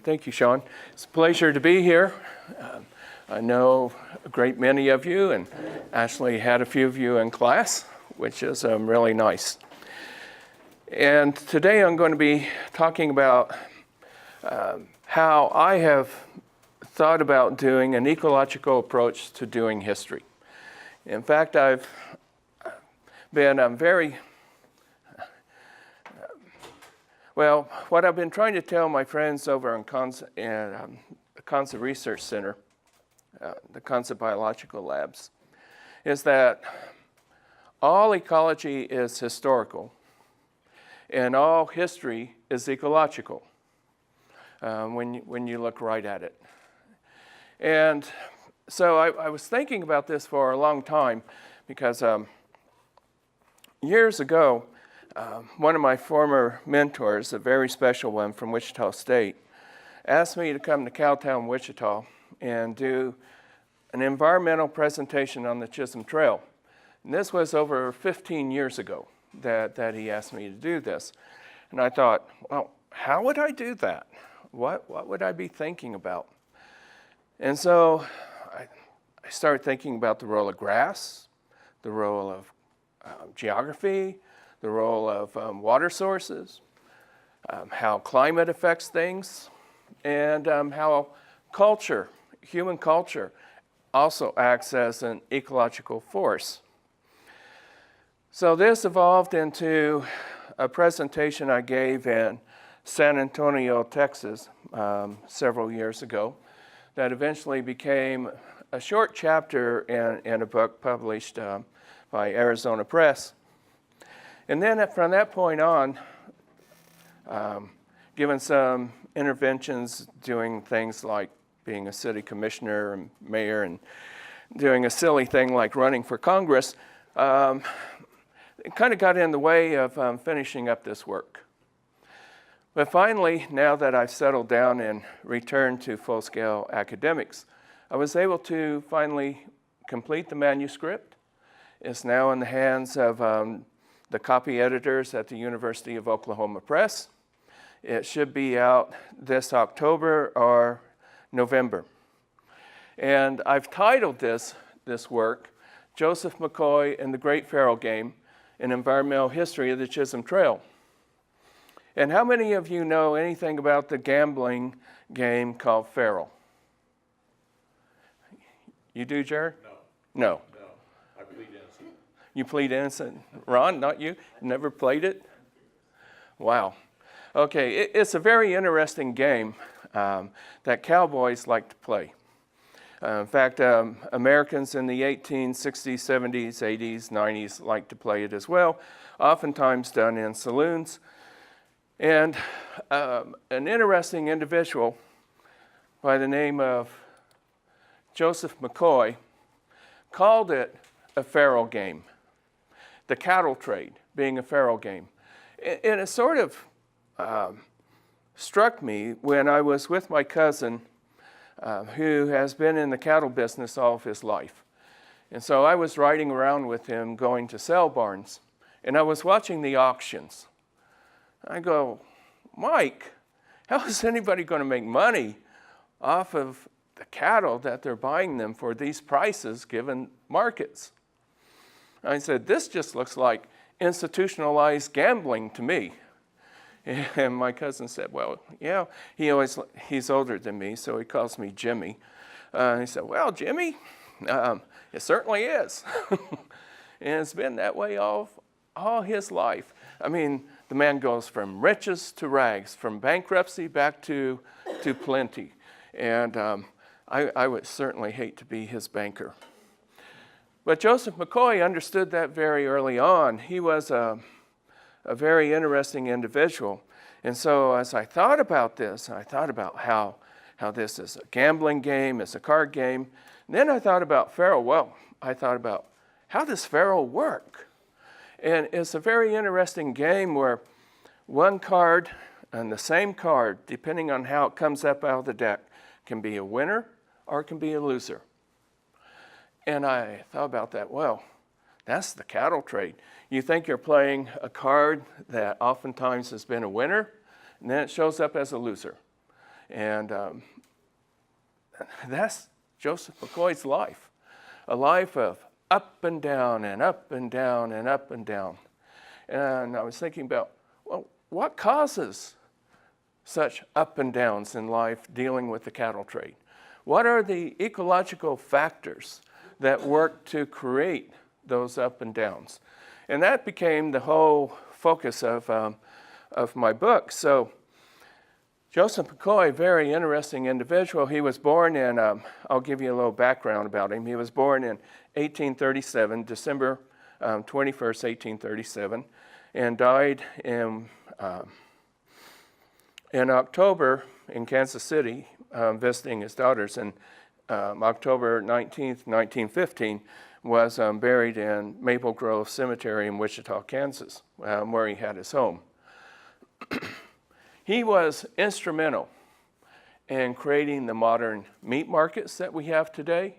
Thank you, Sean. It's a pleasure to be here. I know a great many of you and actually had a few of you in class, which is really nice. And today I'm going to be talking about how I have thought about doing an ecological approach to doing history. In fact, I've been what I've been trying to tell my friends over in the Concept Research Center, the Concept Biological Labs, is that all ecology is historical and all history is ecological when you look right at it. And so I was thinking about this for a long time because years ago, one of my former mentors, a very special one from Wichita State, asked me to come to Cowtown, Wichita and do an environmental presentation on the Chisholm Trail. And this was over 15 years ago that he asked me to do this. And I thought, well, how would I do that? What would I be thinking about? And so I started thinking about the role of grass, the role of geography, the role of water sources, how climate affects things, and how culture, human culture, also acts as an ecological force. So this evolved into a presentation I gave in San Antonio, Texas, several years ago, that eventually became a short chapter in a book published by Arizona Press. And then from that point on, given some interventions, doing things like being a city commissioner and mayor and doing a silly thing like running for Congress, it kind of got in the way of finishing up this work. But finally, now that I've settled down and returned to full-scale academics, I was able to finally complete the manuscript. It's now in the hands of the copy editors at the University of Oklahoma Press. It should be out this October or November. And I've titled this work, Joseph McCoy and the Great Feral Game, an Environmental History of the Chisholm Trail. And how many of you know anything about the gambling game called feral? You do, Jared? No. I plead innocent. You plead innocent? Ron, not you? Never played it? Wow. Okay, it's a very interesting game that cowboys like to play. In fact, Americans in the 1860s, 70s, 80s, 90s like to play it as well, oftentimes done in saloons. And an interesting individual by the name of Joseph McCoy called it a feral game, the cattle trade being a feral game. And it sort of struck me when I was with my cousin who has been in the cattle business all of his life. And so I was riding around with him going to sale barns, and I was watching the auctions. I go, Mike, how is anybody going to make money off of the cattle that they're buying them for these prices given markets? I said, this just looks like institutionalized gambling to me. And my cousin said, well, yeah, he's older than me, so he calls me Jimmy. He said, well, Jimmy, it certainly is. And it's been that way all his life. I mean, the man goes from riches to rags, from bankruptcy back to plenty. And I would certainly hate to be his banker. But Joseph McCoy understood that very early on. He was a very interesting individual. And so as I thought about this, I thought about how this is a gambling game, it's a card game. And then I thought about feral. Well, I thought about how does feral work? And it's a very interesting game where one card and the same card, depending on how it comes up out of the deck, can be a winner or it can be a loser. And I thought about that, well, that's the cattle trade. You think you're playing a card that oftentimes has been a winner, and then it shows up as a loser. And that's Joseph McCoy's life, a life of up and down and up and down and up and down. And I was thinking about, well, what causes such up and downs in life dealing with the cattle trade? What are the ecological factors that work to create those up and downs? And that became the whole focus of my book. So Joseph McCoy, very interesting individual. He was born in, I'll give you a little background about him. He was born in 1837, December 21st, 1837, and died in October in Kansas City, visiting his daughters. And October 19th, 1915, was buried in Maple Grove Cemetery in Wichita, Kansas, where he had his home. He was instrumental in creating the modern meat markets that we have today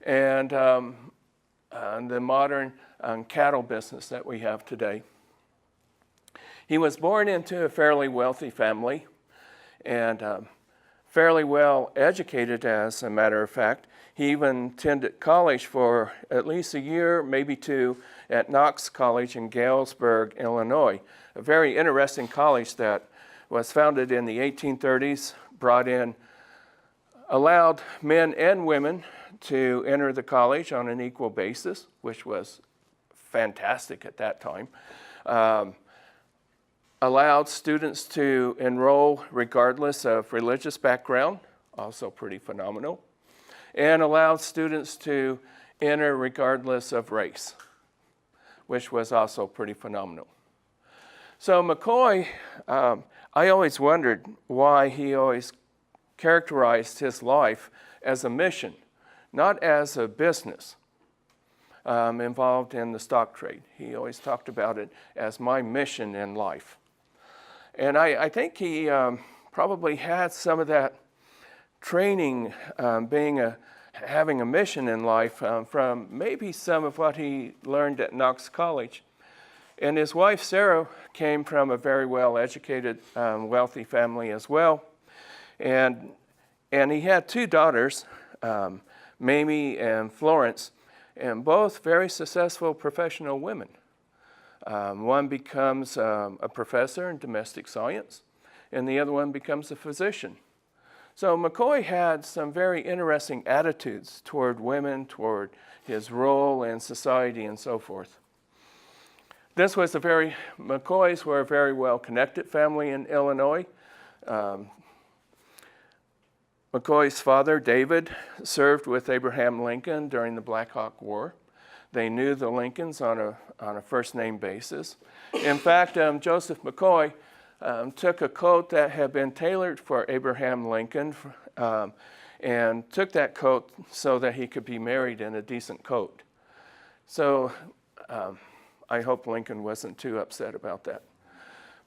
and the modern cattle business that we have today. He was born into a fairly wealthy family and fairly well educated, as a matter of fact. He even attended college for at least a year, maybe two, at Knox College in Galesburg, Illinois, a very interesting college that was founded in the 1830s, allowed men and women to enter the college on an equal basis, which was fantastic at that time. Allowed students to enroll regardless of religious background, also pretty phenomenal, and allowed students to enter regardless of race, which was also pretty phenomenal. So McCoy, I always wondered why he always characterized his life as a mission, not as a business involved in the stock trade. He always talked about it as my mission in life. And I think he probably had some of that training, having a mission in life from maybe some of what he learned at Knox College. And his wife, Sherow, came from a very well-educated, wealthy family as well. And he had two daughters, Mamie and Florence, and both very successful professional women. One becomes a professor in domestic science, and the other one becomes a physician. So McCoy had some very interesting attitudes toward women, toward his role in society, and so forth. McCoys were a very well-connected family in Illinois. McCoy's father, David, served with Abraham Lincoln during the Black Hawk War. They knew the Lincolns on a first-name basis. In fact, Joseph McCoy took a coat that had been tailored for Abraham Lincoln and took that coat so that he could be married in a decent coat. So I hope Lincoln wasn't too upset about that.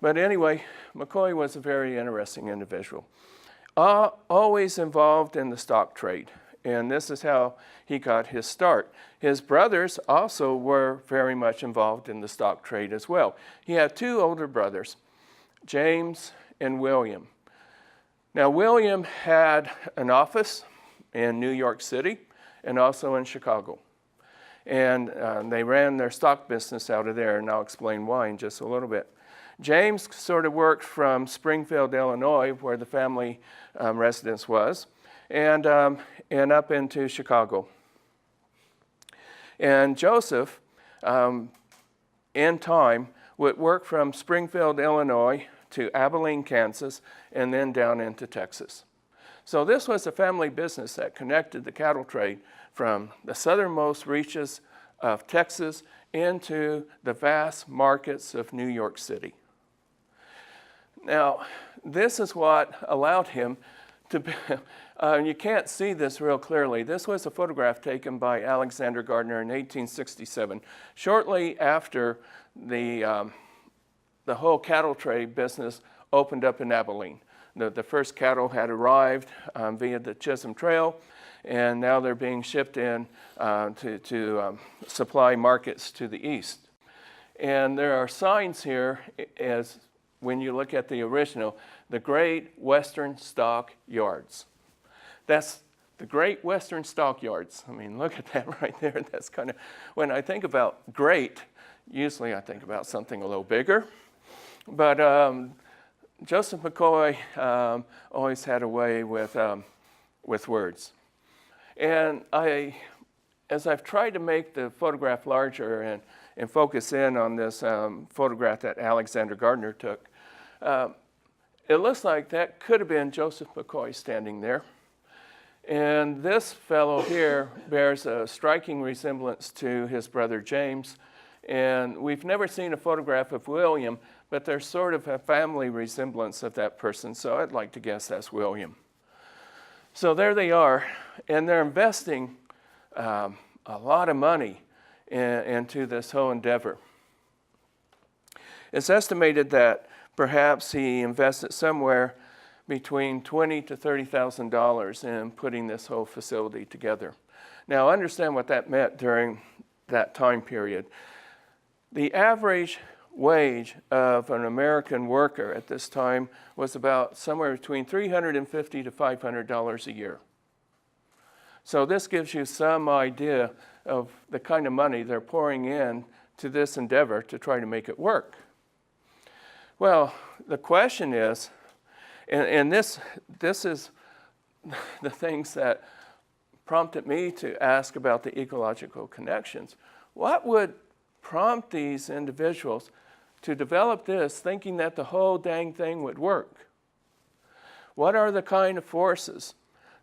But anyway, McCoy was a very interesting individual. Always involved in the stock trade, and this is how he got his start. His brothers also were very much involved in the stock trade as well. He had two older brothers, James and William. Now, William had an office in New York City and also in Chicago. And they ran their stock business out of there, and I'll explain why in just a little bit. James sort of worked from Springfield, Illinois, where the family residence was, and up into Chicago. And Joseph, in time, would work from Springfield, Illinois, to Abilene, Kansas, and then down into Texas. So this was a family business that connected the cattle trade from the southernmost reaches of Texas into the vast markets of New York City. Now, this is what allowed him to be, you can't see this real clearly. This was a photograph taken by Alexander Gardner in 1867, shortly after the whole cattle trade business opened up in Abilene. The first cattle had arrived via the Chisholm Trail, and now they're being shipped in to supply markets to the east. And there are signs here as when you look at the original, the Great Western Stockyards. That's the Great Western Stockyards. I mean, look at that right there. That's kind of, when I think about great, usually I think about something a little bigger. But Joseph McCoy always had a way with words. And as I've tried to make the photograph larger and focus in on this photograph that Alexander Gardner took, it looks like that could have been Joseph McCoy standing there. And this fellow here bears a striking resemblance to his brother James. And we've never seen a photograph of William, but there's sort of a family resemblance of that person. So I'd like to guess that's William. So there they are, and they're investing a lot of money into this whole endeavor. It's estimated that perhaps he invested somewhere between $20,000 to $30,000 in putting this whole facility together. Now, understand what that meant during that time period. The average wage of an American worker at this time was about somewhere between $350 to $500 a year. So this gives you some idea of the kind of money they're pouring in to this endeavor to try to make it work. Well, the question is, and this is the things that prompted me to ask about the ecological connections. What would prompt these individuals to develop this thinking that the whole dang thing would work? What are the kind of forces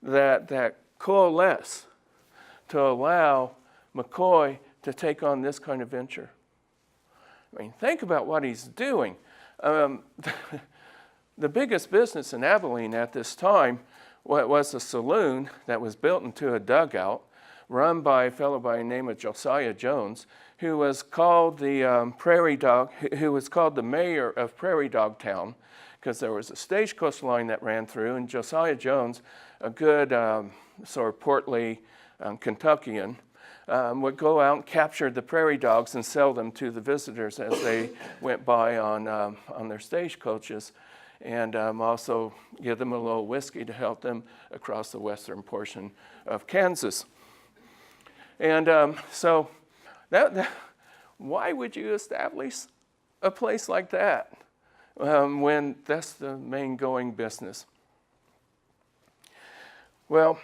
that coalesce to allow McCoy to take on this kind of venture? I mean, think about what he's doing. The biggest business in Abilene at this time was a saloon that was built into a dugout run by a fellow by the name of Josiah Jones, who was called the who was called the mayor of Prairie Dog Town, because there was a stagecoach line that ran through, and Josiah Jones, a good sort of portly Kentuckian, would go out and capture the prairie dogs and sell them to the visitors as they went by on their stagecoaches, and also give them a little whiskey to help them across the western portion of Kansas. And so why would you establish a place like that when that's the main going business? Well,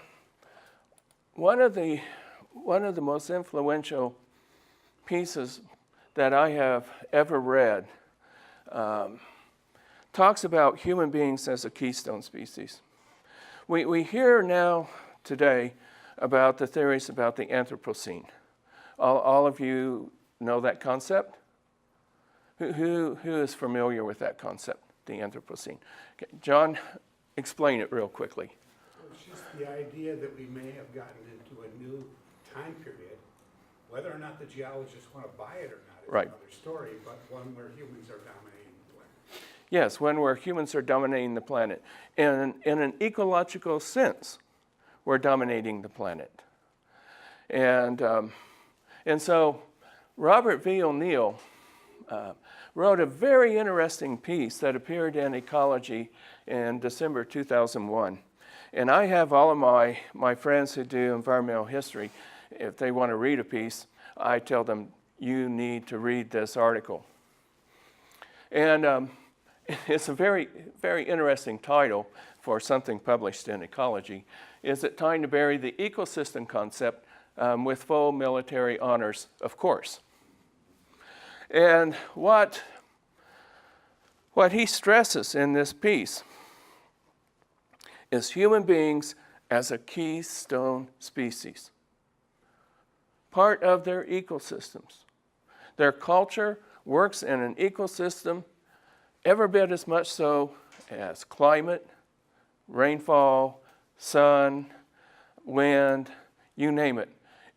one of the most influential pieces that I have ever read talks about human beings as a keystone species. We hear now today about the theories about the Anthropocene. All of you know that concept? Who is familiar with that concept, the Anthropocene? Okay, John, explain it real quickly. It's just the idea that we may have gotten into a new time period. Whether or not the geologists want to buy it or not is right. Another story, but one where humans are dominating the planet. Yes, one where humans are dominating the planet. In an ecological sense, we're dominating the planet. And so Robert V. O'Neill wrote a very interesting piece that appeared in Ecology in December 2001. And I have all of my friends who do environmental history, if they want to read a piece, I tell them, you need to read this article. And it's a very, very interesting title for something published in Ecology. Is it time to bury the ecosystem concept with full military honors? Of course. And what he stresses in this piece is human beings as a keystone species, part of their ecosystems. Their culture works in an ecosystem every bit as much so as climate, rainfall, sun, wind, you name it.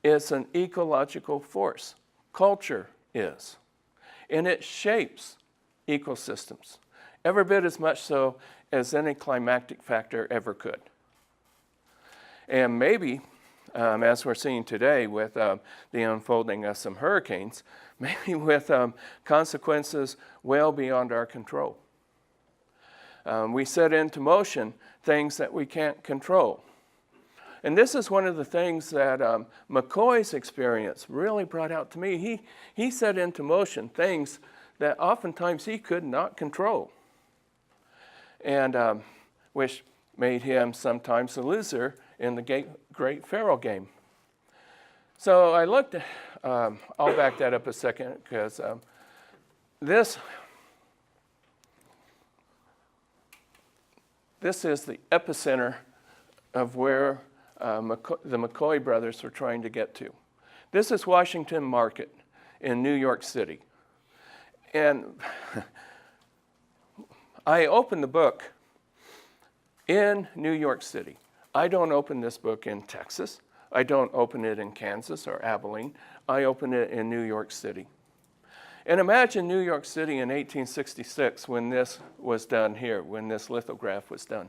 It's an ecological force. Culture is. And it shapes ecosystems every bit as much so as any climatic factor ever could. And maybe, as we're seeing today with the unfolding of some hurricanes, maybe with consequences well beyond our control. We set into motion things that we can't control. And this is one of the things that McCoy's experience really brought out to me. He set into motion things that oftentimes he could not control, and which made him sometimes a loser in the great Pharaoh game. So I looked at, I'll back that up a second, because this is the epicenter of where the McCoy brothers were trying to get to. This is Washington Market in New York City. And I opened the book in New York City. I don't open this book in Texas. I don't open it in Kansas or Abilene. I open it in New York City. And imagine New York City in 1866 when this was done here, when this lithograph was done.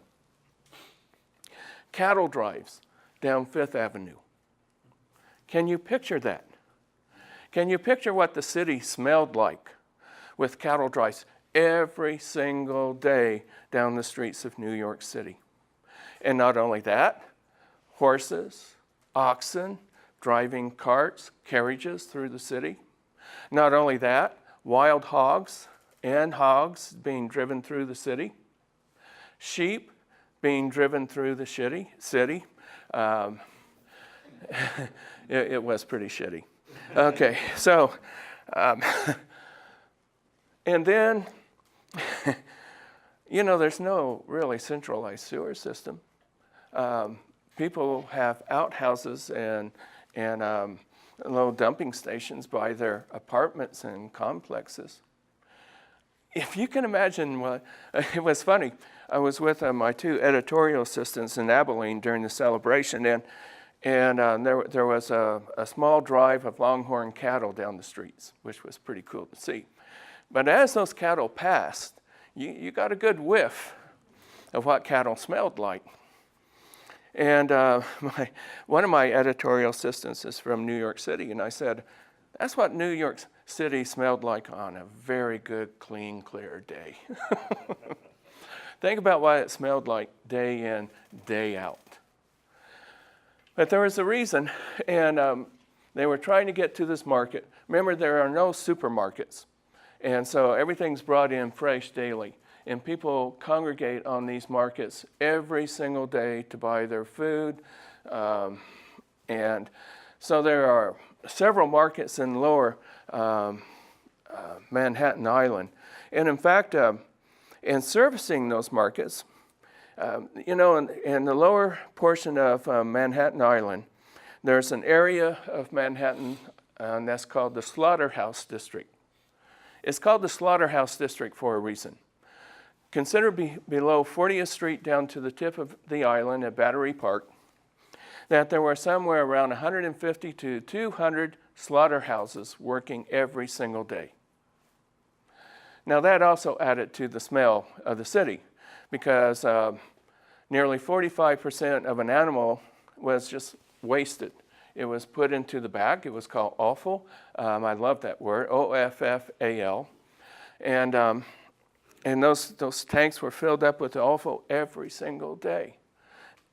Cattle drives down Fifth Avenue. Can you picture that? Can you picture what the city smelled like with cattle drives every single day down the streets of New York City? And not only that, horses, oxen, driving carts, carriages through the city. Not only that, wild hogs and hogs being driven through the city. Sheep being driven through the city. It was pretty shitty. Okay, so, and then, there's no really centralized sewer system. People have outhouses and little dumping stations by their apartments and complexes. If you can imagine it was funny. I was with my two editorial assistants in Abilene during the celebration, and there was a small drive of longhorn cattle down the streets, which was pretty cool to see. But as those cattle passed, you got a good whiff of what cattle smelled like. And one of my editorial assistants is from New York City, and I said, that's what New York City smelled like on a very good, clean, clear day. Think about what it smelled like day in, day out. But there was a reason, and they were trying to get to this market. Remember, there are no supermarkets, and so everything's brought in fresh daily. And people congregate on these markets every single day to buy their food. And so there are several markets in lower Manhattan Island. And in fact, in servicing those markets, in the lower portion of Manhattan Island, there's an area of Manhattan that's called the Slaughterhouse District. It's called the Slaughterhouse District for a reason. Consider below 40th Street down to the tip of the island at Battery Park that there were somewhere around 150 to 200 slaughterhouses working every single day. Now that also added to the smell of the city because nearly 45% of an animal was just wasted. It was put into the back. It was called offal. I love that word, O-F-F-A-L. And those tanks were filled up with offal every single day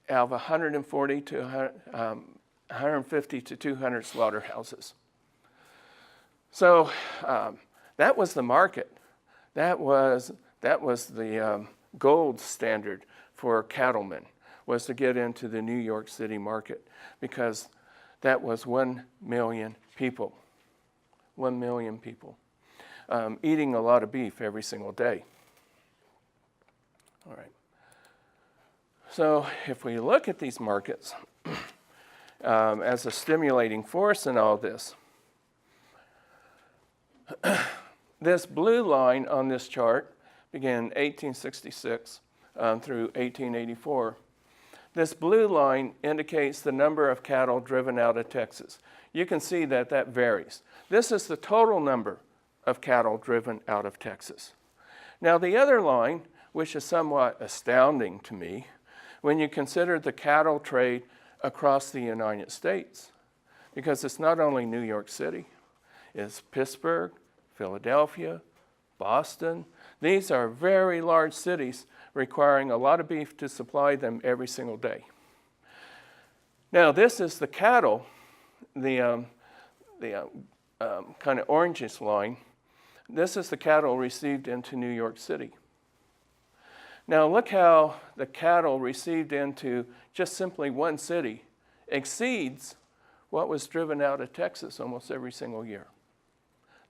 out of 150 to 200 slaughterhouses. So that was the market. That was the gold standard for cattlemen, was to get into the New York City market because that was 1 million people. 1 million people eating a lot of beef every single day. All right. So if we look at these markets as a stimulating force in all this, this blue line on this chart began in 1866 through 1884. This blue line indicates the number of cattle driven out of Texas. You can see that varies. This is the total number of cattle driven out of Texas. Now the other line, which is somewhat astounding to me, when you consider the cattle trade across the United States, because it's not only New York City, it's Pittsburgh, Philadelphia, Boston. These are very large cities requiring a lot of beef to supply them every single day. Now, this is the cattle, the kind of orangish line. This is the cattle received into New York City. Now, look how the cattle received into just simply one city exceeds what was driven out of Texas almost every single year.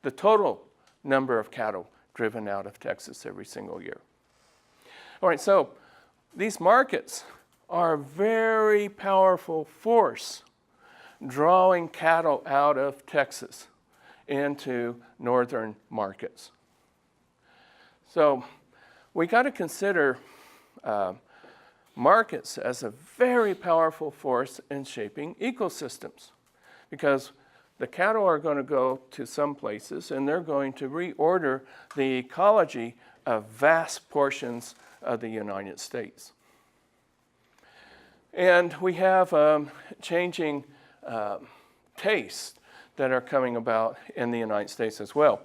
The total number of cattle driven out of Texas every single year. All right, so these markets are a very powerful force drawing cattle out of Texas into northern markets. So we got to consider markets as a very powerful force in shaping ecosystems, because the cattle are going to go to some places and they're going to reorder the ecology of vast portions of the United States. And we have changing tastes that are coming about in the United States as well.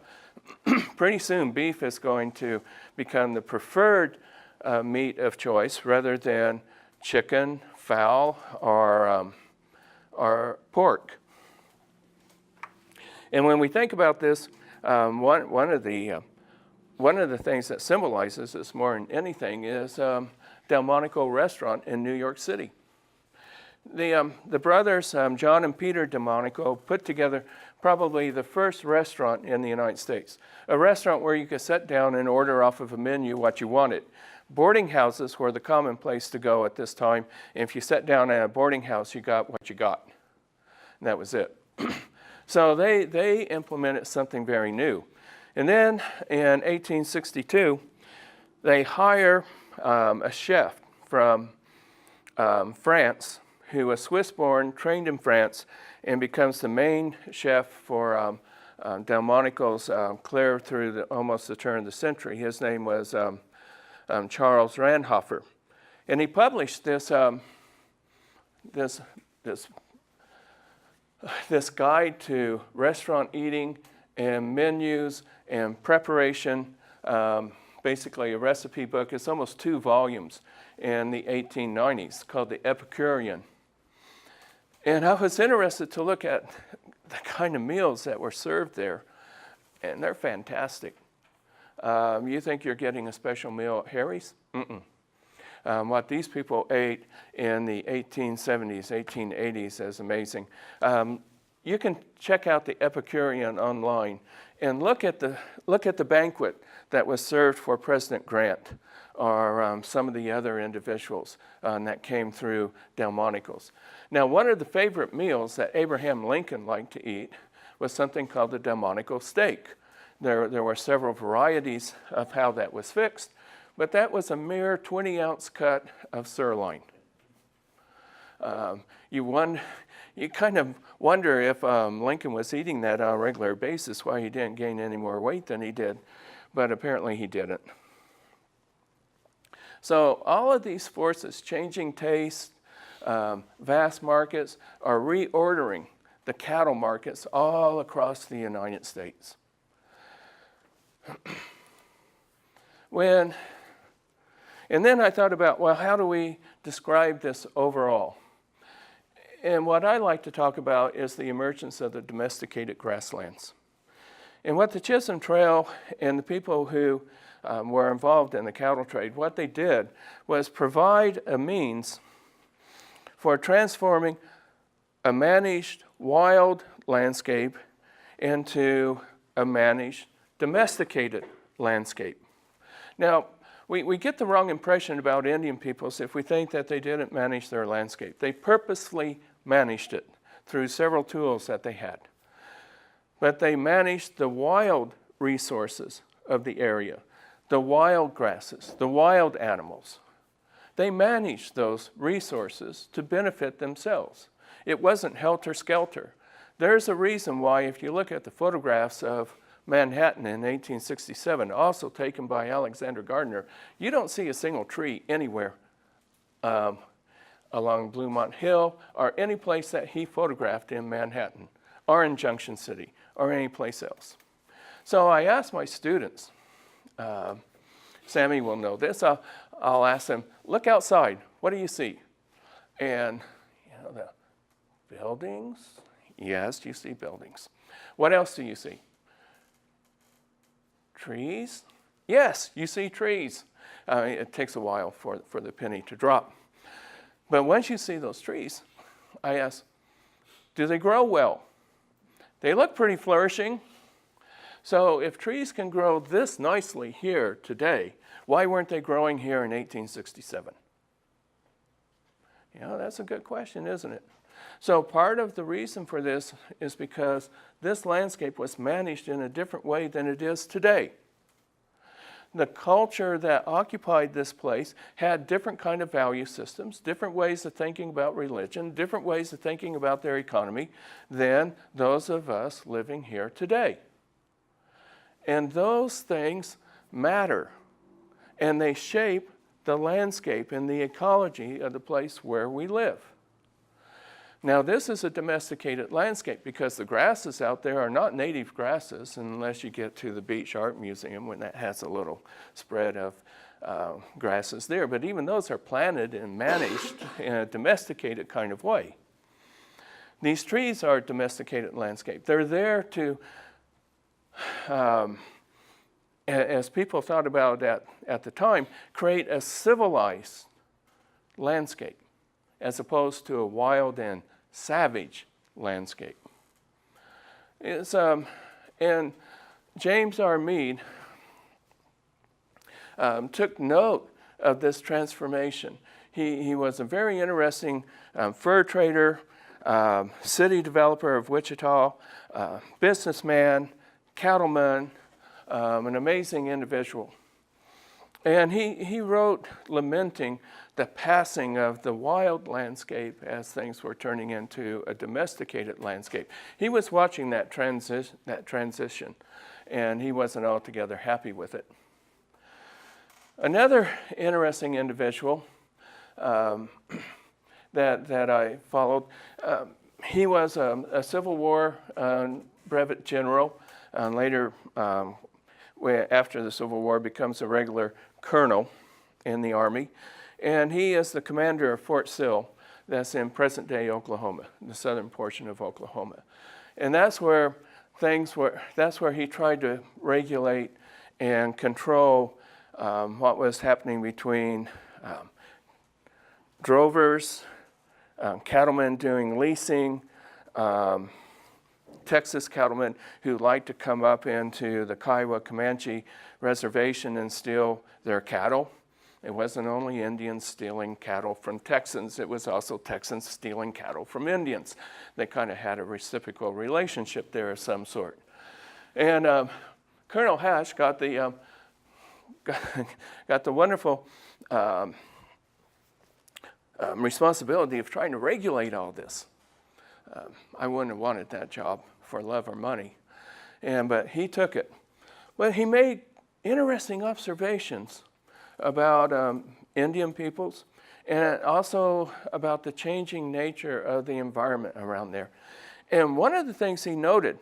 Pretty soon, beef is going to become the preferred meat of choice rather than chicken, fowl, or pork. And when we think about this, one of the things that symbolizes this more than anything is Delmonico Restaurant in New York City. The brothers, John and Peter Delmonico, put together probably the first restaurant in the United States. A restaurant where you could sit down and order off of a menu what you wanted. Boarding houses were the common place to go at this time. And if you sat down at a boarding house, you got what you got. And that was it. So they implemented something very new. And then in 1862, they hire a chef from France, who was Swiss-born, trained in France, and becomes the main chef for Delmonico's clear through almost the turn of the century. His name was Charles Randhofer. And he published this guide to restaurant eating and menus and preparation, basically a recipe book. It's almost 2 volumes in the 1890s called the Epicurean. And I was interested to look at the kind of meals that were served there, and they're fantastic. You think you're getting a special meal at Harry's? Mm-mm. What these people ate in the 1870s, 1880s is amazing. You can check out the Epicurean online and look at the banquet that was served for President Grant or some of the other individuals that came through Delmonico's. Now, one of the favorite meals that Abraham Lincoln liked to eat was something called the Delmonico steak. There were several varieties of how that was fixed, but that was a mere 20-ounce cut of sirloin. You kind of wonder if Lincoln was eating that on a regular basis, why he didn't gain any more weight than he did, but apparently he didn't. So all of these forces, changing tastes, vast markets, are reordering the cattle markets all across the United States. And then I thought about, well, how do we describe this overall? And what I like to talk about is the emergence of the domesticated grasslands. And what the Chisholm Trail and the people who were involved in the cattle trade, what they did was provide a means for transforming a managed wild landscape into a managed domesticated landscape. Now, we get the wrong impression about Indian peoples if we think that they didn't manage their landscape. They purposely managed it through several tools that they had. But they managed the wild resources of the area, the wild grasses, the wild animals. They managed those resources to benefit themselves. It wasn't helter-skelter. There's a reason why, if you look at the photographs of Manhattan in 1867, also taken by Alexander Gardner, you don't see a single tree anywhere along Bluemont Hill or any place that he photographed in Manhattan or in Junction City or any place else. So I asked my students, Sammy will know this. I'll ask him, look outside. What do you see? And the buildings. Yes, you see buildings. What else do you see? Trees. Yes, you see trees. It takes a while for the penny to drop. But once you see those trees, I ask, do they grow well? They look pretty flourishing. So if trees can grow this nicely here today, why weren't they growing here in 1867? That's a good question, isn't it? So part of the reason for this is because this landscape was managed in a different way than it is today. The culture that occupied this place had different kind of value systems, different ways of thinking about religion, different ways of thinking about their economy than those of us living here today. And those things matter, and they shape the landscape and the ecology of the place where we live. Now, this is a domesticated landscape because the grasses out there are not native grasses unless you get to the Beach Art Museum when that has a little spread of grasses there. But even those are planted and managed in a domesticated kind of way. These trees are a domesticated landscape. They're there to, as people thought about it at the time, create a civilized landscape as opposed to a wild and savage landscape. And James R. Mead took note of this transformation. He was a very interesting fur trader, city developer of Wichita, businessman, cattleman, an amazing individual. And he wrote lamenting the passing of the wild landscape as things were turning into a domesticated landscape. He was watching that transition, and he wasn't altogether happy with it. Another interesting individual that I followed, he was a Civil War brevet general, and later, after the Civil War, becomes a regular colonel in the Army. And he is the commander of Fort Sill, that's in present-day Oklahoma, the southern portion of Oklahoma. And that's where he tried to regulate and control what was happening between drovers, cattlemen doing leasing, Texas cattlemen who liked to come up into the Kiowa Comanche reservation and steal their cattle. It wasn't only Indians stealing cattle from Texans, it was also Texans stealing cattle from Indians. They kind of had a reciprocal relationship there of some sort. And Colonel Hatch got the wonderful responsibility of trying to regulate all this. I wouldn't have wanted that job for love or money, but he took it. But he made interesting observations about Indian peoples and also about the changing nature of the environment around there. And one of the things he noted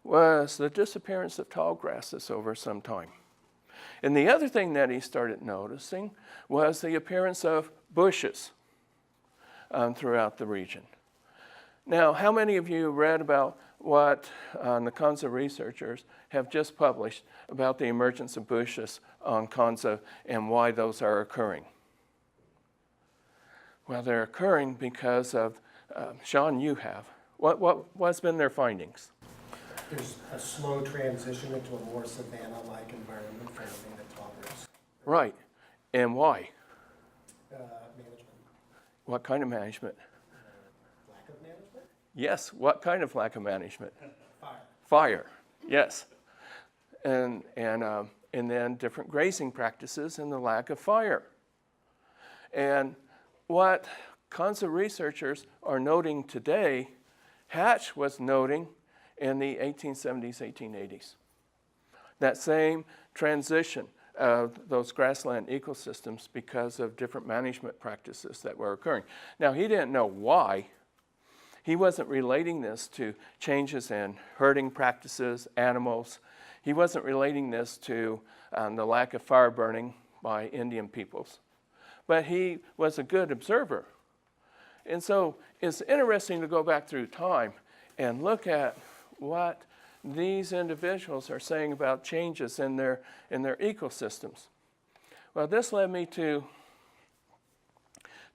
was the disappearance of tall grasses over some time. And the other thing that he started noticing was the appearance of bushes throughout the region. Now, how many of you read about what the Kanza researchers have just published about the emergence of bushes on Kanza and why those are occurring? Well, they're occurring because of, Sean, you have. What's been their findings? There's a slow transition into a more savanna-like environment for the native toddlers. Right. And why? Management. What kind of management? Lack of management? Yes. What kind of lack of management? Fire. Fire. Yes. And then different grazing practices and the lack of fire. And what Kanza researchers are noting today, Hatch was noting in the 1870s, 1880s. That same transition of those grassland ecosystems because of different management practices that were occurring. Now, he didn't know why. He wasn't relating this to changes in herding practices, animals. He wasn't relating this to the lack of fire burning by Indian peoples, but he was a good observer. And so it's interesting to go back through time and look at what these individuals are saying about changes in their ecosystems. Well, this led me to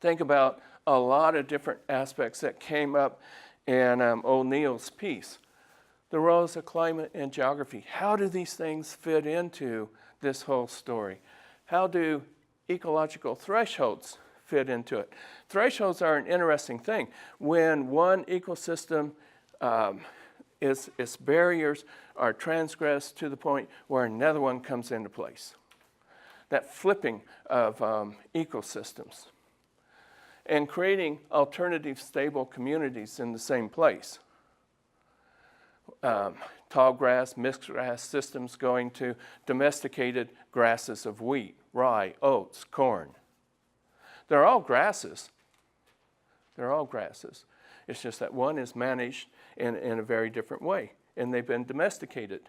think about a lot of different aspects that came up in O'Neill's piece. The roles of climate and geography. How do these things fit into this whole story? How do ecological thresholds fit into it? Thresholds are an interesting thing. When one ecosystem, its barriers are transgressed to the point where another one comes into place. That flipping of ecosystems. And creating alternative stable communities in the same place. Tall grass, mixed grass systems going to domesticated grasses of wheat, rye, oats, corn. They're all grasses. They're all grasses. It's just that one is managed in a very different way, and they've been domesticated.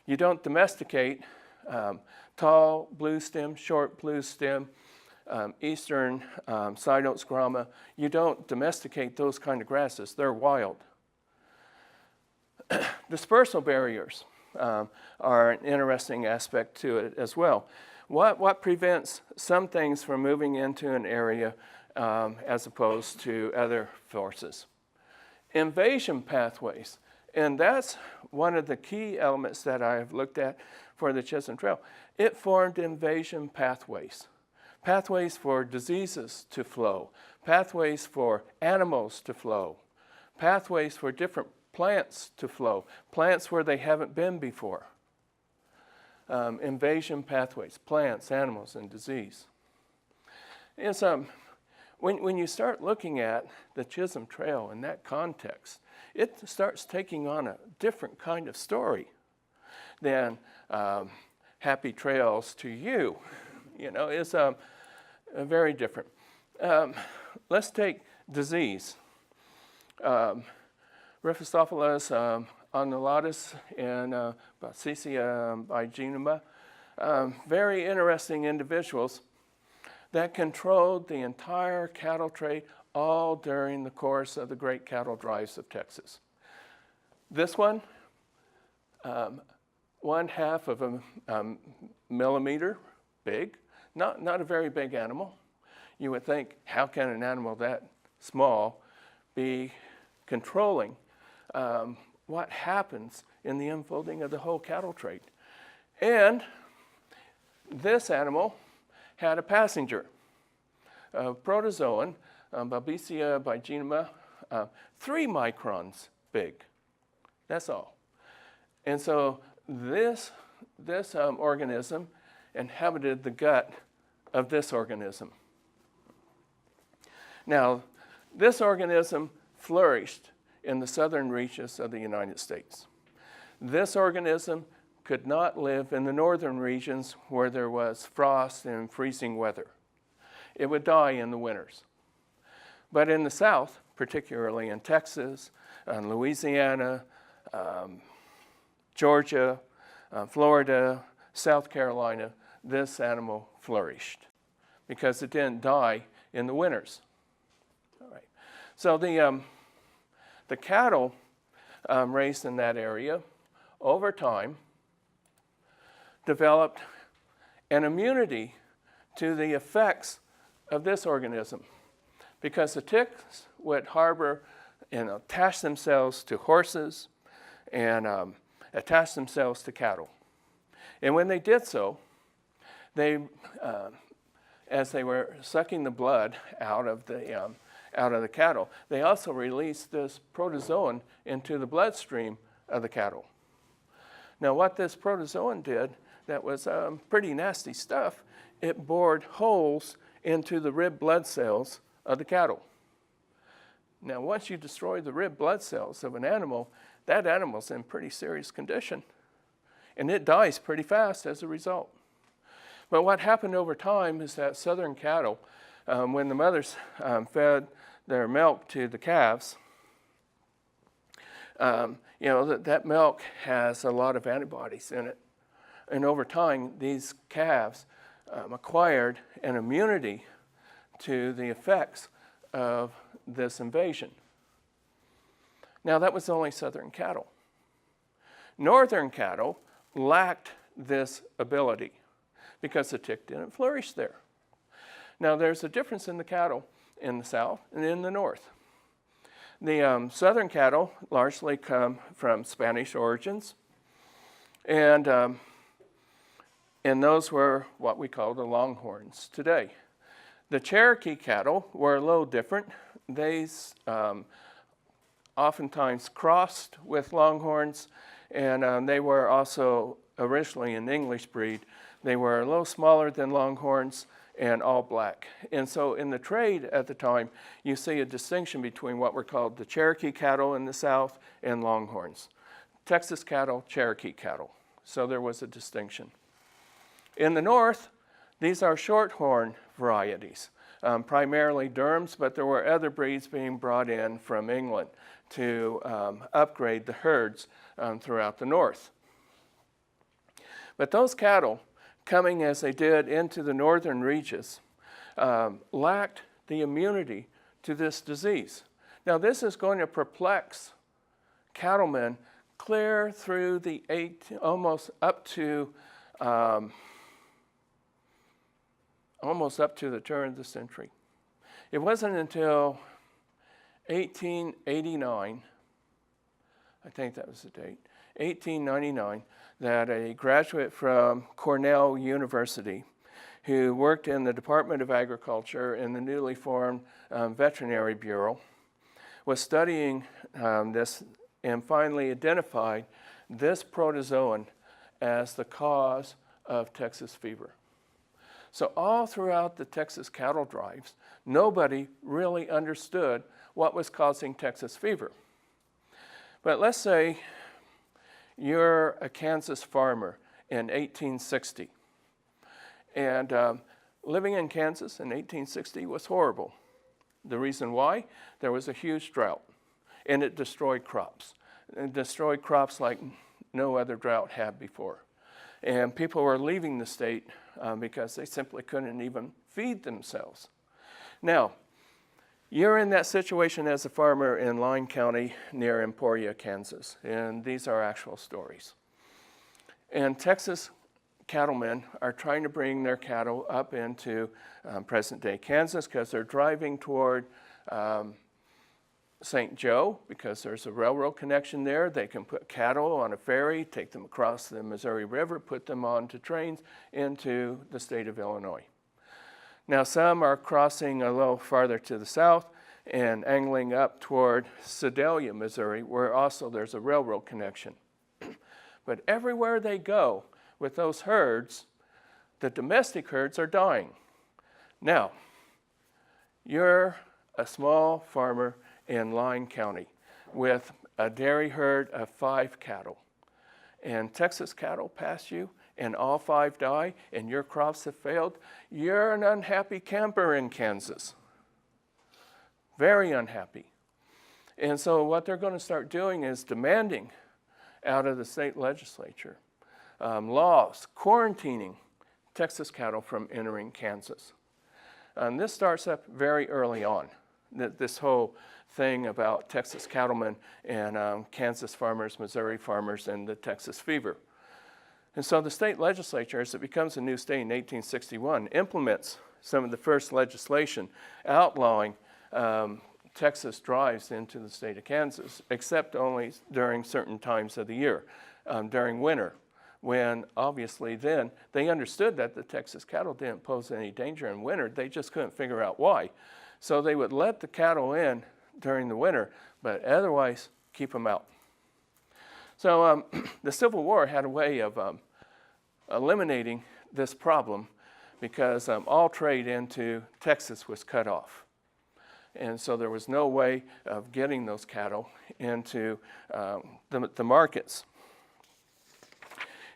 You don't domesticate tall blue stem, short blue stem, eastern side oats grama. You don't domesticate those kind of grasses. They're wild. Dispersal barriers are an interesting aspect to it as well. What prevents some things from moving into an area as opposed to other forces? Invasion pathways. And that's one of the key elements that I have looked at for the Chisholm Trail. It formed invasion pathways. Pathways for diseases to flow. Pathways for animals to flow. Pathways for different plants to flow. Plants where they haven't been before. Invasion pathways, plants, animals, and disease. It's, when you start looking at the Chisholm Trail in that context, it starts taking on a different kind of story than happy trails to you. You know, it's very different. Let's take disease. Rhiphostophilus annulatus and Bacicia bigenuma, very interesting individuals that controlled the entire cattle trade all during the course of the great cattle drives of Texas. This one, 1/2 of a millimeter big, not a very big animal. You would think, how can an animal that small be controlling what happens in the unfolding of the whole cattle trade? And this animal had a passenger, a protozoan, Babesia bigenuma, 3 microns big. That's all. And so this organism inhabited the gut of this organism. Now, this organism flourished in the southern reaches of the United States. This organism could not live in the northern regions where there was frost and freezing weather. It would die in the winters. But in the south, particularly in Texas, Louisiana, Georgia, Florida, South Carolina, this animal flourished because it didn't die in the winters. All right. So the cattle raised in that area over time developed an immunity to the effects of this organism because the ticks would harbor and attach themselves to horses and attach themselves to cattle. And when they did so, they, as they were sucking the blood out of the cattle, they also released this protozoan into the bloodstream of the cattle. Now, what this protozoan did that was pretty nasty stuff, it bored holes into the red blood cells of the cattle. Now, once you destroy the red blood cells of an animal, that animal's in pretty serious condition. And it dies pretty fast as a result. But what happened over time is that southern cattle, when the mothers fed their milk to the calves, that milk has a lot of antibodies in it. And over time, these calves acquired an immunity to the effects of this invasion. Now, that was only southern cattle. Northern cattle lacked this ability because the tick didn't flourish there. Now, there's a difference in the cattle in the south and in the north. The southern cattle largely come from Spanish origins, and those were what we call the longhorns today. The Cherokee cattle were a little different. They oftentimes crossed with longhorns, and they were also originally an English breed. They were a little smaller than longhorns and all black. And so in the trade at the time, you see a distinction between what were called the Cherokee cattle in the south and longhorns. Texas cattle, Cherokee cattle. So there was a distinction. In the north, these are shorthorn varieties, primarily Durhams, but there were other breeds being brought in from England to upgrade the herds throughout the north. But those cattle, coming as they did into the northern reaches, lacked the immunity to this disease. Now, this is going to perplex cattlemen clear through the almost up to the turn of the century. It wasn't until 1889, I think that was the date, 1899, that a graduate from Cornell University who worked in the Department of Agriculture in the newly formed Veterinary Bureau was studying this and finally identified this protozoan as the cause of Texas fever. So all throughout the Texas cattle drives, nobody really understood what was causing Texas fever. But let's say you're a Kansas farmer in 1860. And living in Kansas in 1860 was horrible. The reason why? There was a huge drought, and it destroyed crops. It destroyed crops like no other drought had before. And people were leaving the state because they simply couldn't even feed themselves. Now, you're in that situation as a farmer in Lyon County near Emporia, Kansas, and these are actual stories. And Texas cattlemen are trying to bring their cattle up into present-day Kansas because they're driving toward St. Joe because there's a railroad connection there. They can put cattle on a ferry, take them across the Missouri River, put them onto trains into the state of Illinois. Now, some are crossing a little farther to the south and angling up toward Sedalia, Missouri, where also there's a railroad connection. But everywhere they go with those herds, the domestic herds are dying. Now, you're a small farmer in Lyon County with a dairy herd of 5 cattle, and Texas cattle pass you, and all 5 die, and your crops have failed, you're an unhappy camper in Kansas. Very unhappy. And so what they're going to start doing is demanding out of the state legislature laws quarantining Texas cattle from entering Kansas. And this starts up very early on, this whole thing about Texas cattlemen and Kansas farmers, Missouri farmers, and the Texas fever. And so the state legislature, as it becomes a new state in 1861, implements some of the first legislation outlawing Texas drives into the state of Kansas, except only during certain times of the year, during winter, when obviously then they understood that the Texas cattle didn't pose any danger in winter. They just couldn't figure out why. So they would let the cattle in during the winter, but otherwise keep them out. So the Civil War had a way of eliminating this problem because all trade into Texas was cut off. And so there was no way of getting those cattle into the markets.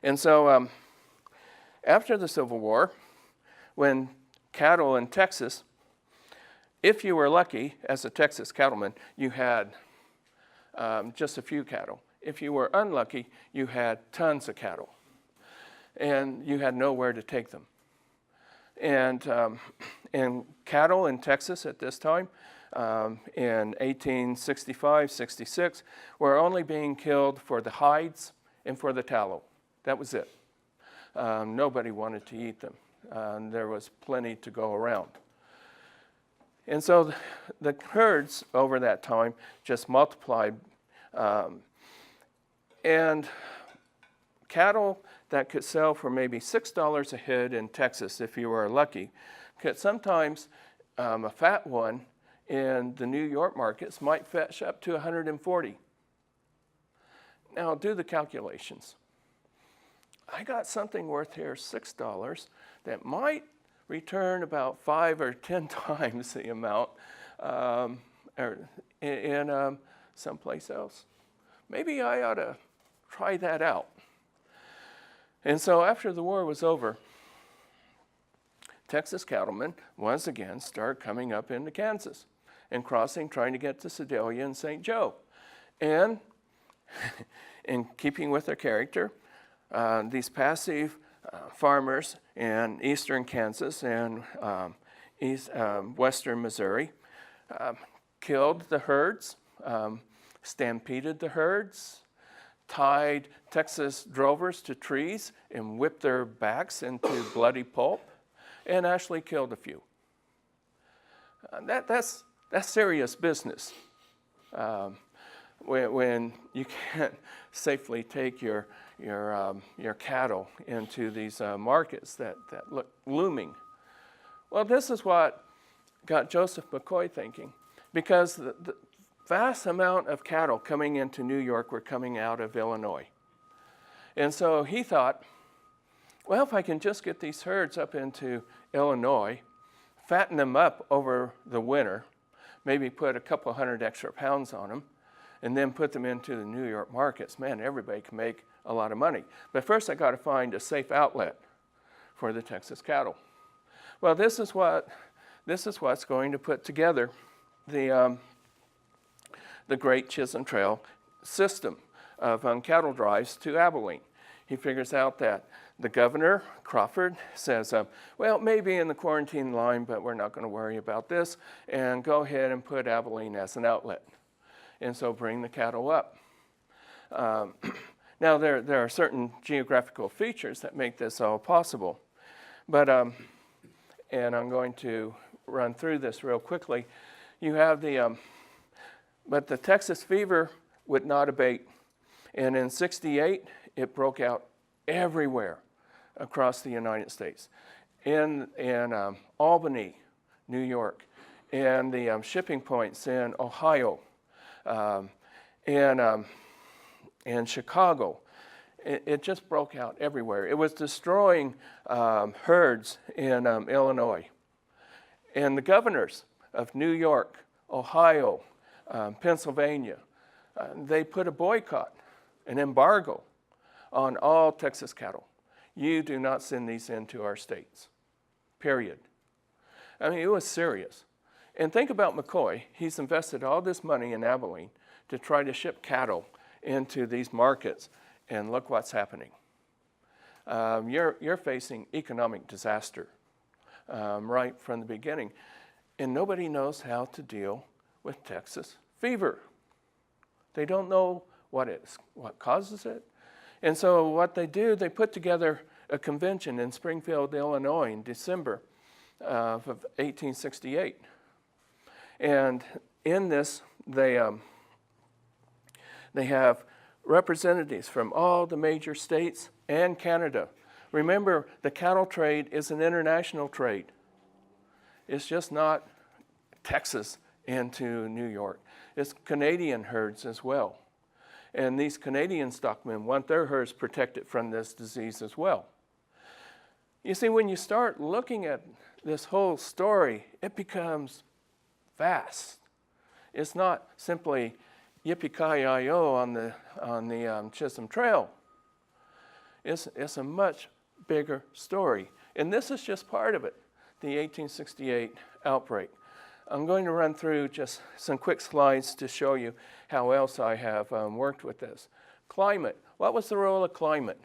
And so after the Civil War, when cattle in Texas, if you were lucky as a Texas cattleman, you had just a few cattle. If you were unlucky, you had tons of cattle. and you had nowhere to take them. And cattle in Texas at this time, in 1865, 66, were only being killed for the hides and for the tallow. That was it. Nobody wanted to eat them. There was plenty to go around. And so the herds over that time just multiplied. And cattle that could sell for maybe $6 a head in Texas, if you were lucky, could sometimes a fat one in the New York markets might fetch up to 140. Now do the calculations. I got something worth here $6 that might return about 5 or 10 times the amount in someplace else. Maybe I ought to try that out. And so after the war was over, Texas cattlemen once again started coming up into Kansas and crossing, trying to get to Sedalia and St. Joe. And in keeping with their character, these passive farmers in eastern Kansas and western Missouri killed the herds, stampeded the herds, tied Texas drovers to trees and whipped their backs into bloody pulp, and actually killed a few. That's serious business. When you can't safely take your cattle into these markets that look looming. Well, this is what got Joseph McCoy thinking, because the vast amount of cattle coming into New York were coming out of Illinois. And so he thought, well, if I can just get these herds up into Illinois, fatten them up over the winter, maybe put a couple hundred extra pounds on them, and then put them into the New York markets, man, everybody can make a lot of money. But first I got to find a safe outlet for the Texas cattle. Well, this is what's going to put together the great Chisholm Trail system of cattle drives to Abilene. He figures out that the governor, Crawford, says, well, maybe in the quarantine line, but we're not going to worry about this, and go ahead and put Abilene as an outlet. And so bring the cattle up. Now, there are certain geographical features that make this all possible. But, and I'm going to run through this real quickly. You have but the Texas fever would not abate. And in '68, it broke out everywhere across the United States. In Albany, New York, and the shipping points in Ohio, and Chicago. It just broke out everywhere. It was destroying herds in Illinois. And the governors of New York, Ohio, Pennsylvania, they put a boycott, an embargo on all Texas cattle. You do not send these into our states, period. I mean, it was serious. And think about McCoy. He's invested all this money in Abilene to try to ship cattle into these markets, and look what's happening. You're facing economic disaster right from the beginning, and nobody knows how to deal with Texas fever. They don't know what causes it. And so what they do, they put together a convention in Springfield, Illinois in December of 1868. And in this, they have representatives from all the major states and Canada. Remember, the cattle trade is an international trade. It's just not Texas into New York. It's Canadian herds as well. And these Canadian stockmen want their herds protected from this disease as well. You see, when you start looking at this whole story, it becomes vast. It's not simply yippee-ki-yi-yo on the Chisholm Trail. It's a much bigger story. And this is just part of it, the 1868 outbreak. I'm going to run through just some quick slides to show you how else I have worked with this. Climate. What was the role of climate?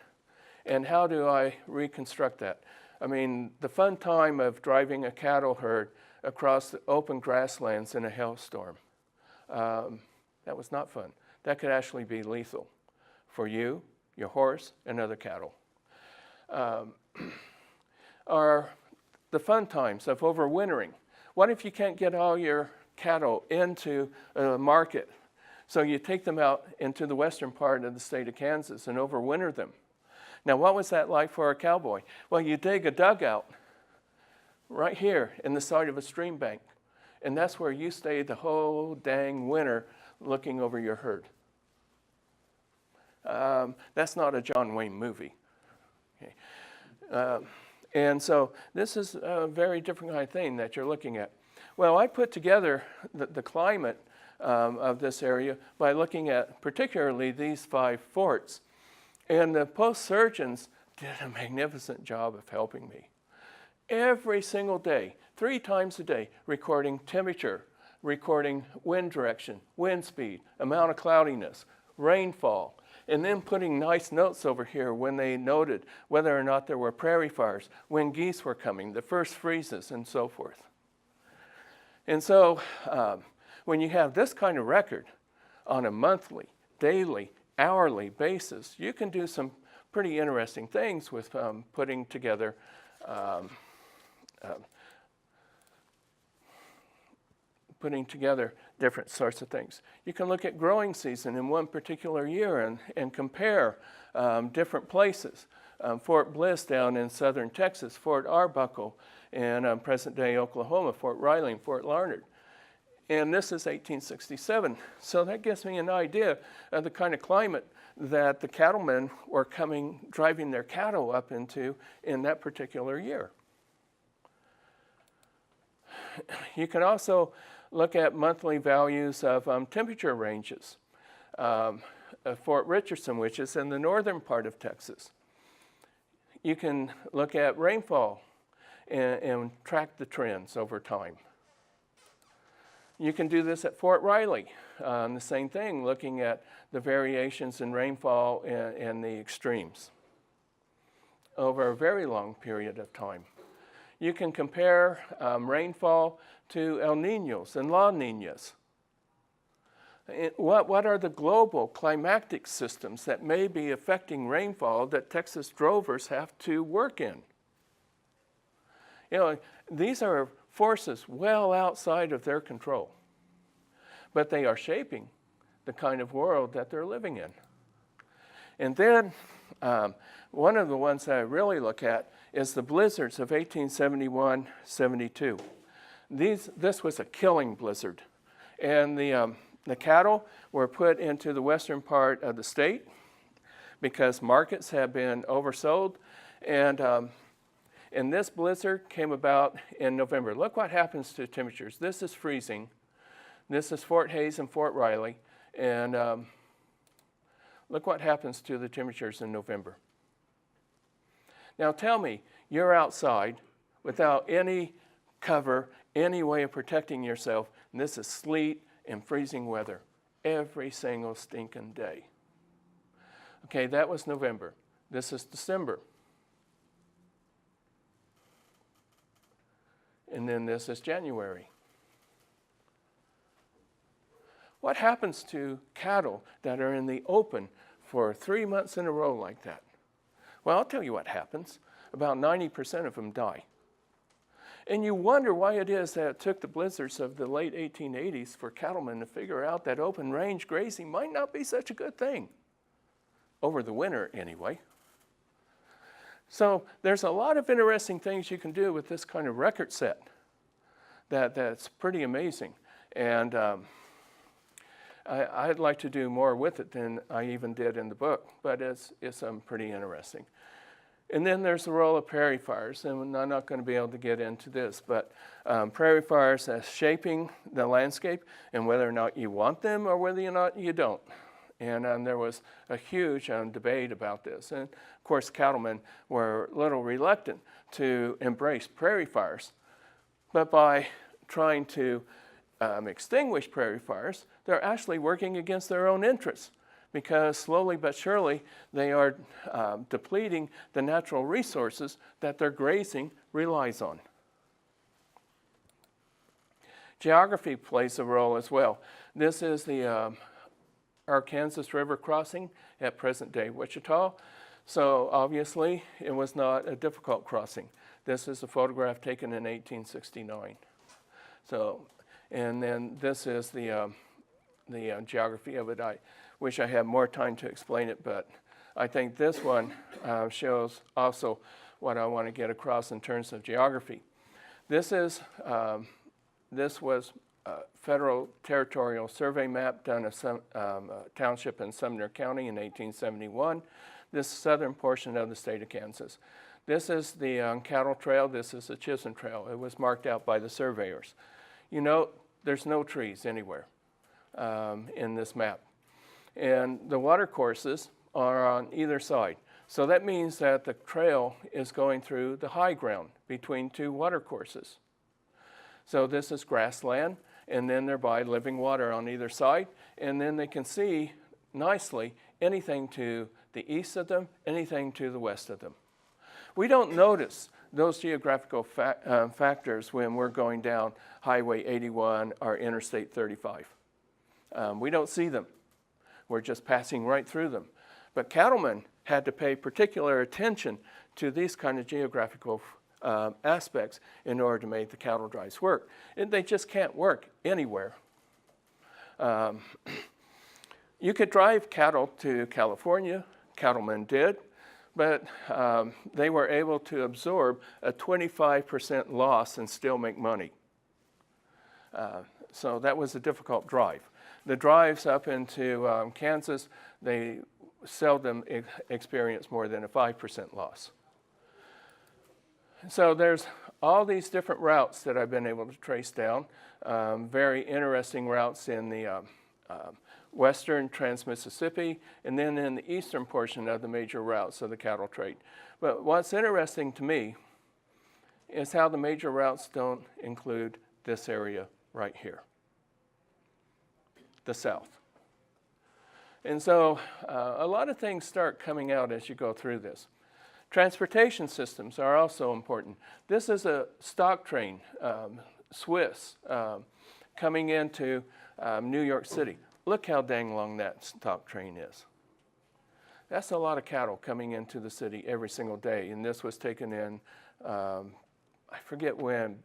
And how do I reconstruct that? I mean, the fun time of driving a cattle herd across the open grasslands in a hailstorm, that was not fun. That could actually be lethal for you, your horse, and other cattle. Are the fun times of overwintering. What if you can't get all your cattle into a market? So you take them out into the western part of the state of Kansas and overwinter them. Now, what was that like for a cowboy? Well, you dig a dugout right here in the side of a stream bank, and that's where you stay the whole dang winter looking over your herd. That's not a John Wayne movie. Okay. And so this is a very different kind of thing that you're looking at. Well, I put together the climate of this area by looking at particularly these 5 forts. And the post surgeons did a magnificent job of helping me. Every single day, 3 times a day, recording temperature, recording wind direction, wind speed, amount of cloudiness, rainfall, and then putting nice notes over here when they noted whether or not there were prairie fires, when geese were coming, the first freezes, and so forth. And so when you have this kind of record on a monthly, daily, hourly basis, you can do some pretty interesting things with putting together different sorts of things. You can look at growing season in one particular year and compare different places. Fort Bliss down in southern Texas, Fort Arbuckle in present-day Oklahoma, Fort Riley, and Fort Larned. And this is 1867. So that gives me an idea of the kind of climate that the cattlemen were driving their cattle up into in that particular year. You can also look at monthly values of temperature ranges. Fort Richardson, which is in the northern part of Texas. You can look at rainfall and track the trends over time. You can do this at Fort Riley, the same thing, looking at the variations in rainfall and the extremes over a very long period of time. You can compare rainfall to El Niños and La Niñas. What are the global climatic systems that may be affecting rainfall that Texas drovers have to work in? You know, these are forces well outside of their control, but they are shaping the kind of world that they're living in. And then one of the ones that I really look at is the blizzards of 1871-72. This was a killing blizzard, and the cattle were put into the western part of the state because markets had been oversold, and this blizzard came about in November. Look what happens to temperatures. This is freezing. This is Fort Hays and Fort Riley, and look what happens to the temperatures in November. Now tell me, you're outside without any cover, any way of protecting yourself, and this is sleet and freezing weather every single stinking day. Okay, that was November. This is December. And then this is January. What happens to cattle that are in the open for 3 months in a row like that? Well, I'll tell you what happens. About 90% of them die. And you wonder why it is that it took the blizzards of the late 1880s for cattlemen to figure out that open range grazing might not be such a good thing. Over the winter, anyway. So there's a lot of interesting things you can do with this kind of record set that's pretty amazing. And I'd like to do more with it than I even did in the book, but it's pretty interesting. And then there's the role of prairie fires, and I'm not going to be able to get into this, but prairie fires as shaping the landscape and whether or not you want them or whether or not you don't. And there was a huge debate about this. And of course, cattlemen were a little reluctant to embrace prairie fires, but by trying to extinguish prairie fires, they're actually working against their own interests because slowly but surely they are depleting the natural resources that their grazing relies on. Geography plays a role as well. This is the Arkansas River crossing at present-day Wichita. So obviously it was not a difficult crossing. This is a photograph taken in 1869. So, and then this is the geography of it. I wish I had more time to explain it, but I think this one shows also what I want to get across in terms of geography. This was a federal territorial survey map done of some township in Sumner County in 1871. This southern portion of the state of Kansas. This is the cattle trail. This is the Chisholm Trail. It was marked out by the surveyors. You know, there's no trees anywhere in this map. And the water courses are on either side. So that means that the trail is going through the high ground between two water courses. So this is grassland, and then thereby living water on either side. And then they can see nicely anything to the east of them, anything to the west of them. We don't notice those geographical factors when we're going down Highway 81 or Interstate 35. We don't see them. We're just passing right through them. But cattlemen had to pay particular attention to these kind of geographical aspects in order to make the cattle drives work. And they just can't work anywhere. You could drive cattle to California. Cattlemen did. But they were able to absorb a 25% loss and still make money. So that was a difficult drive. The drives up into Kansas, they seldom experience more than a 5% loss. So there's all these different routes that I've been able to trace down. Very interesting routes in the western Trans-Mississippi, and then in the eastern portion of the major routes of the cattle trade. But what's interesting to me is how the major routes don't include this area right here, the south. And so a lot of things start coming out as you go through this. Transportation systems are also important. This is a stock train, Swiss, coming into New York City. Look how dang long that stock train is. That's a lot of cattle coming into the city every single day. And this was taken in, I forget when,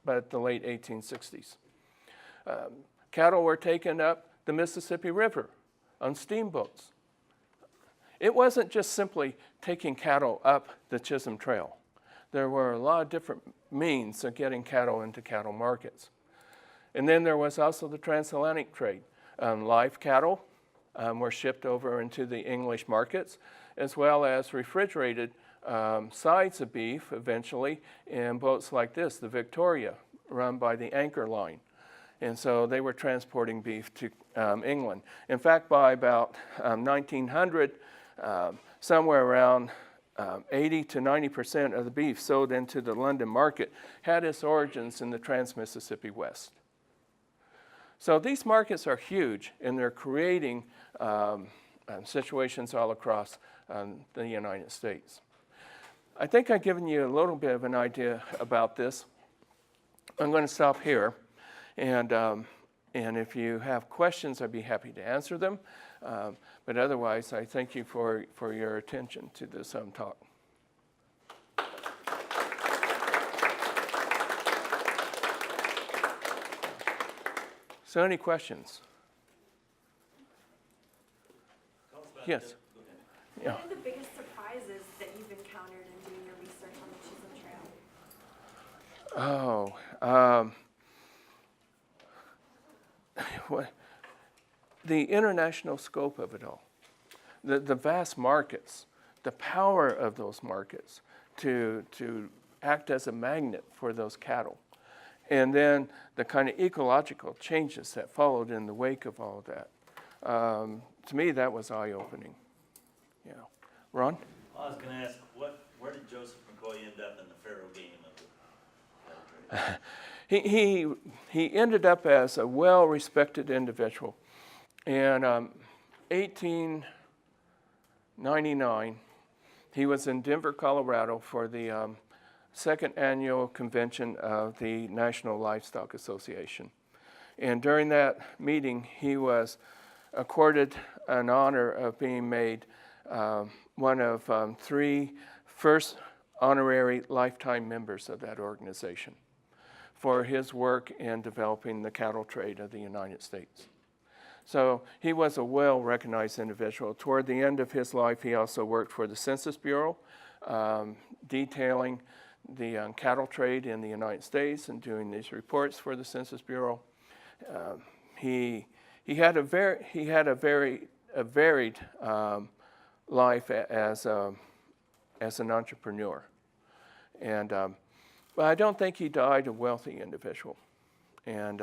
but the late 1860s. Cattle were taken up the Mississippi River on steamboats. It wasn't just simply taking cattle up the Chisholm Trail. There were a lot of different means of getting cattle into cattle markets. And then there was also the transatlantic trade. Live cattle were shipped over into the English markets, as well as refrigerated sides of beef eventually in boats like this, the Victoria, run by the Anchor Line. And so they were transporting beef to England. In fact, by about 1900, somewhere around 80 to 90% of the beef sold into the London market had its origins in the Trans-Mississippi West. So these markets are huge, and they're creating situations all across the United States. I think I've given you a little bit of an idea about this. I'm going to stop here, and if you have questions, I'd be happy to answer them. But otherwise, I thank you for your attention to this talk. So any questions? Yes. Yeah. What are the biggest surprises that you've encountered in doing your research on the Chisholm Trail? The international scope of it all, the vast markets, the power of those markets to act as a magnet for those cattle. And then the kind of ecological changes that followed in the wake of all of that. To me, that was eye-opening. Yeah. Ron? I was going to ask, where did Joseph McCoy end up in the Pharaoh game of the trade? He ended up as a well-respected individual. And 1899, he was in Denver, Colorado for the second annual convention of the National Livestock Association. And during that meeting, he was accorded an honor of being made one of 3 first honorary lifetime members of that organization for his work in developing the cattle trade of the United States. So he was a well-recognized individual. Toward the end of his life, he also worked for the Census Bureau, detailing the cattle trade in the United States and doing these reports for the Census Bureau. He had a varied life as an entrepreneur, and but I don't think he died a wealthy individual, and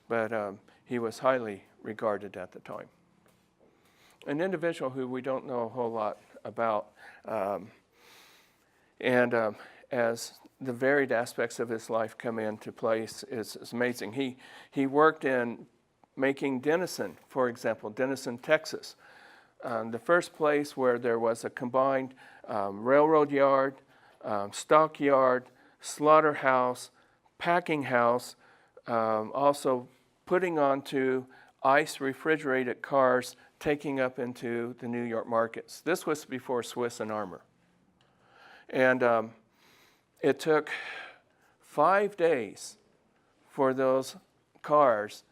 but he was highly regarded at the time. An individual who we don't know a whole lot about, as the varied aspects of his life come into place is amazing. He worked in making Denison, for example, Denison, Texas, the first place where there was a combined railroad yard, stockyard, slaughterhouse, packing house, also putting onto ice refrigerated cars, taking up into the New York markets. This was before Swiss and Armour. And it took 5 days for those cars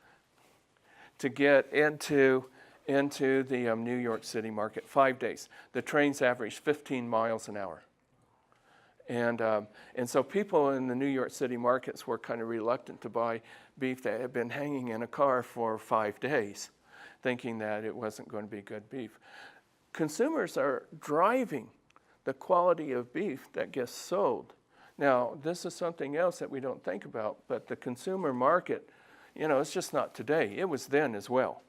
to get into the New York City market. 5 days. The trains averaged 15 miles an hour. And so people in the New York City markets were kind of reluctant to buy beef that had been hanging in a car for 5 days, thinking that it wasn't going to be good beef. Consumers are driving the quality of beef that gets sold. Now, this is something else that we don't think about, but the consumer market, it's just not today. It was then as well.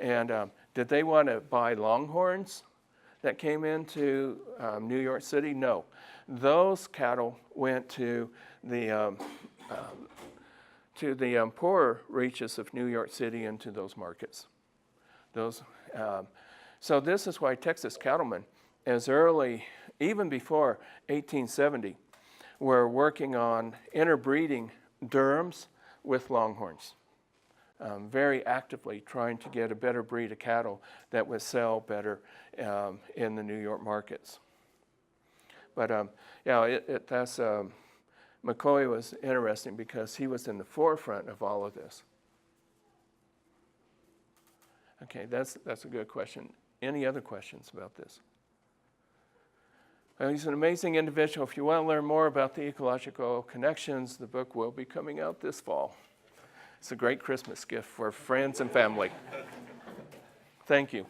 And did they want to buy Longhorns that came into New York City? No. Those cattle went to the poorer reaches of New York City into those markets. So this is why Texas cattlemen, as early, even before 1870, were working on interbreeding Durhams with Longhorns, very actively trying to get a better breed of cattle that would sell better in the New York markets. But McCoy was interesting because he was in the forefront of all of this. Okay, that's a good question. Any other questions about this? He's an amazing individual. If you want to learn more about the ecological connections, the book will be coming out this fall. It's a great Christmas gift for friends and family. Thank you.